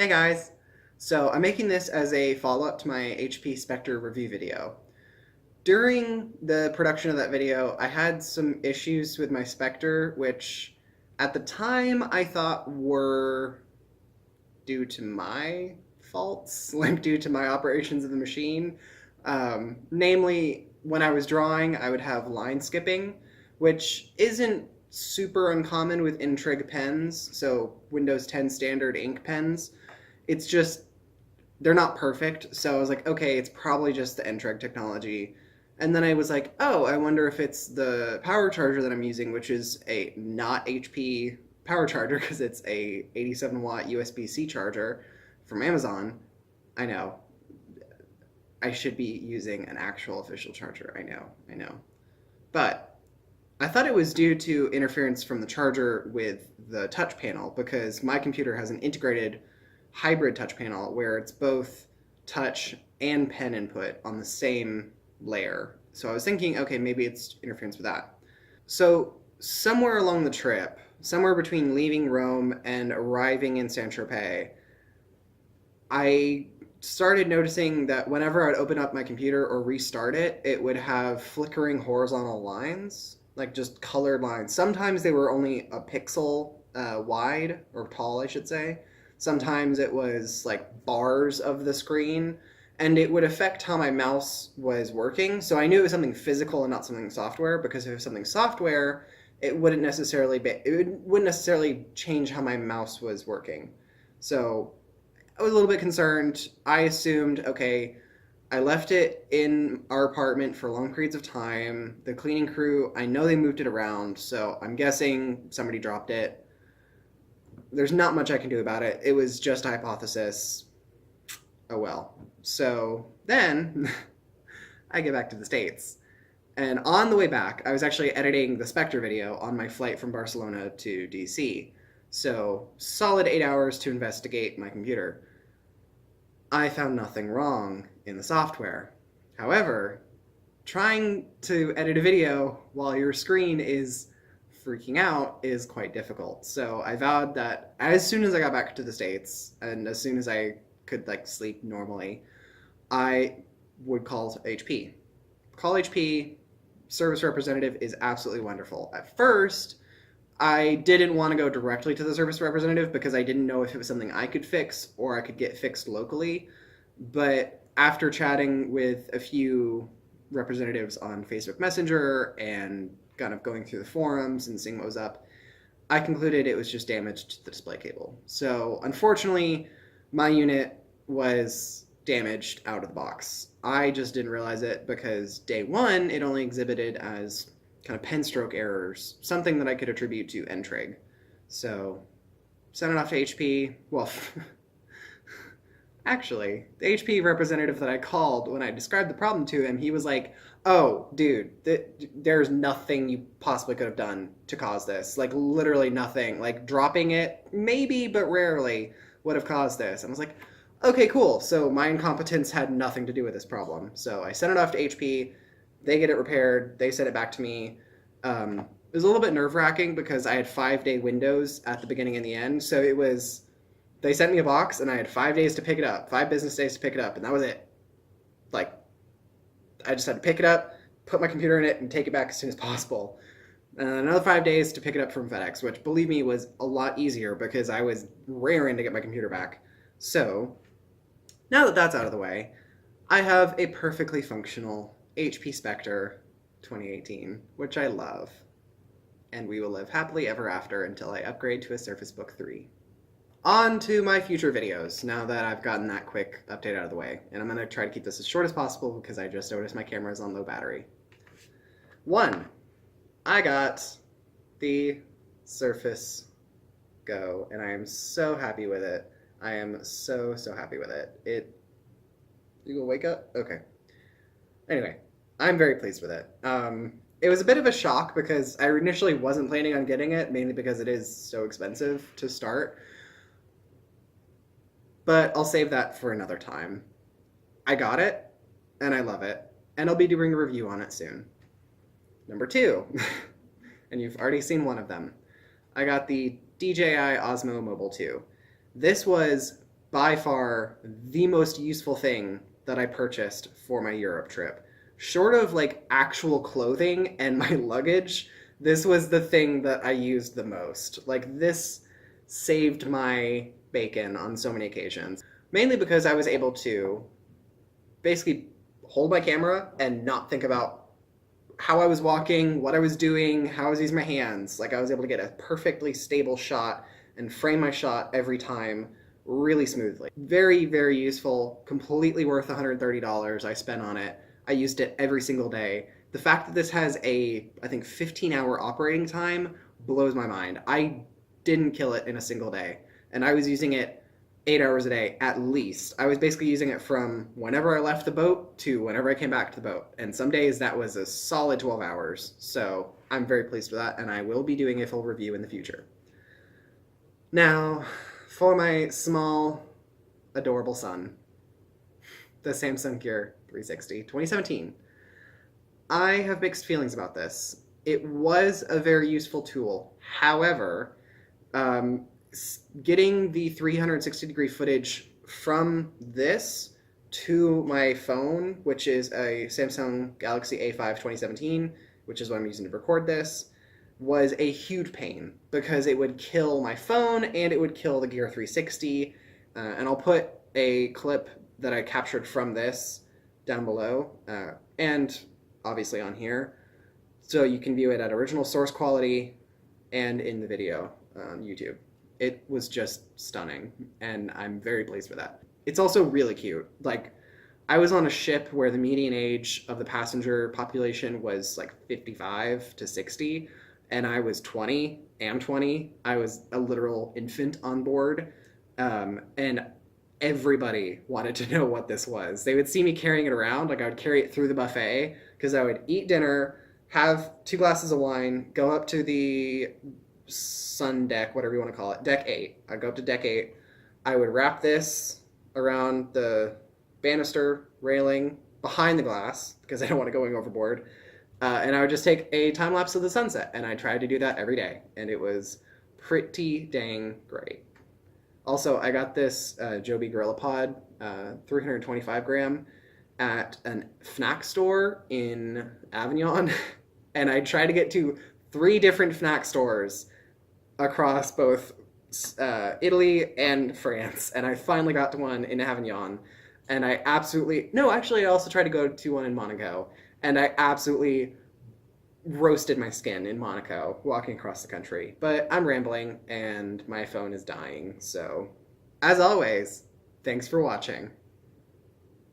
Hey guys! So I'm making this as a follow-up to my HP Spectre review video. During the production of that video, I had some issues with my Spectre, which at the time I thought were due to my faults, like due to my operations of the machine. Namely, when I was drawing, I would have line skipping, which isn't super uncommon with Intrig pens, so Windows 10 standard ink pens. It's just they're not perfect. So I was like, okay, it's probably just the Entreg technology. And then I was like, oh, I wonder if it's the power charger that I'm using, which is a not HP power charger because it's a 87 watt USB-C charger from Amazon. I know. I should be using an actual official charger. I know. But I thought it was due to interference from the charger with the touch panel because my computer has an integrated hybrid touch panel where it's both touch and pen input on the same layer. So I was thinking, okay, maybe it's interference with that. So somewhere along the trip, somewhere between leaving Rome and arriving in Saint-Tropez, I started noticing that whenever I'd open up my computer or restart it, it would have flickering horizontal lines, like just colored lines. Sometimes they were only a pixel wide, or tall, I should say. Sometimes it was like bars of the screen, and it would affect how my mouse was working. So I knew it was something physical and not something software, because if it was something software, it wouldn't necessarily change how my mouse was working. So I was a little bit concerned. I assumed, okay, I left it in our apartment for long periods of time. The cleaning crew, I know they moved it around, so I'm guessing somebody dropped it. There's not much I can do about it. It was just a hypothesis. Oh well. So then I get back to the States. And on the way back, I was actually editing the Spectre video on my flight from Barcelona to DC. So solid 8 hours to investigate my computer. I found nothing wrong in the software. However, trying to edit a video while your screen is freaking out is quite difficult. So I vowed that as soon as I got back to the States and as soon as I could like sleep normally, I would call HP. Call HP. Service representative is absolutely wonderful. At first, I didn't want to go directly to the service representative because I didn't know if it was something I could fix or I could get fixed locally. But after chatting with a few representatives on Facebook Messenger and kind of going through the forums and seeing what was up, I concluded it was just damage to the display cable. So unfortunately, my unit was damaged out of the box. I just didn't realize it because day one, it only exhibited as kind of pen stroke errors, something that I could attribute to Entreg. So sent it off to HP. Well, actually, the HP representative that I called, when I described the problem to him, he was like, oh, dude, there's nothing you possibly could have done to cause this. Like, literally nothing. Like, dropping it, maybe, but rarely, would have caused this. And I was like, okay, cool. So my incompetence had nothing to do with this problem. So I sent it off to HP. They get it repaired. They sent it back to me. It was a little bit nerve-wracking because I had 5-day windows at the beginning and the end. So it was, they sent me a box and I had 5 days to pick it up, 5 business days to pick it up, and that was it. Like, I just had to pick it up, put my computer in it, and take it back as soon as possible. And another 5 days to pick it up from FedEx, which, believe me, was a lot easier because I was raring to get my computer back. So now that that's out of the way, I have a perfectly functional HP Spectre 2018, which I love. And we will live happily ever after until I upgrade to a Surface Book 3. On to my future videos, now that I've gotten that quick update out of the way. And I'm going to try to keep this as short as possible because I just noticed my camera is on low battery. 1. I got the Surface Go, and I am so happy with it. I am so happy with it. You will wake up? Okay. Anyway, I'm very pleased with it. It was a bit of a shock because I initially wasn't planning on getting it, mainly because it is so expensive to start. But I'll save that for another time. I got it, and I love it, and I'll be doing a review on it soon. Number 2, and you've already seen one of them. I got the DJI Osmo Mobile 2. This was by far the most useful thing that I purchased for my Europe trip. Short of like actual clothing and my luggage, this was the thing that I used the most. Like this saved my bacon on so many occasions. Mainly because I was able to basically hold my camera and not think about how I was walking, what I was doing, how I was using my hands. Like I was able to get a perfectly stable shot and frame my shot every time really smoothly. Very, very useful, completely worth $130 I spent on it. I used it every single day. The fact that this has I think 15-hour operating time blows my mind. I didn't kill it in a single day. And I was using it 8 hours a day at least. I was basically using it from whenever I left the boat to whenever I came back to the boat. And some days that was a solid 12 hours. So I'm very pleased with that, and I will be doing a full review in the future. Now, for my small, adorable son, the Samsung Gear 360 2017. I have mixed feelings about this. It was a very useful tool. However, um, getting the 360-degree footage from this to my phone, which is a Samsung Galaxy A5 2017, which is what I'm using to record this, was a huge pain because it would kill my phone and it would kill the Gear 360. And I'll put a clip that I captured from this down below and obviously on here, so you can view it at original source quality and in the video on YouTube. It was just stunning, and I'm very pleased with that. It's also really cute. Like, I was on a ship where the median age of the passenger population was like 55 to 60, and I was 20, am 20. I was a literal infant on board, and everybody wanted to know what this was. They would see me carrying it around, like I would carry it through the buffet, because I would eat dinner, have 2 glasses of wine, go up to the sun deck, whatever you want to call it, deck 8. I'd go up to deck 8. I would wrap this around the banister railing behind the glass because I don't want it going overboard. And I would just take a time lapse of the sunset, and I tried to do that every day, and it was pretty dang great. Also, I got this Joby Gorilla Pod 325 gram at an Fnac store in Avignon, and I tried to get to 3 different Fnac stores across both Italy and France, and I finally got to one in Avignon, and I also tried to go to one in Monaco, and I absolutely roasted my skin in Monaco walking across the country. But I'm rambling, and my phone is dying, so as always, thanks for watching.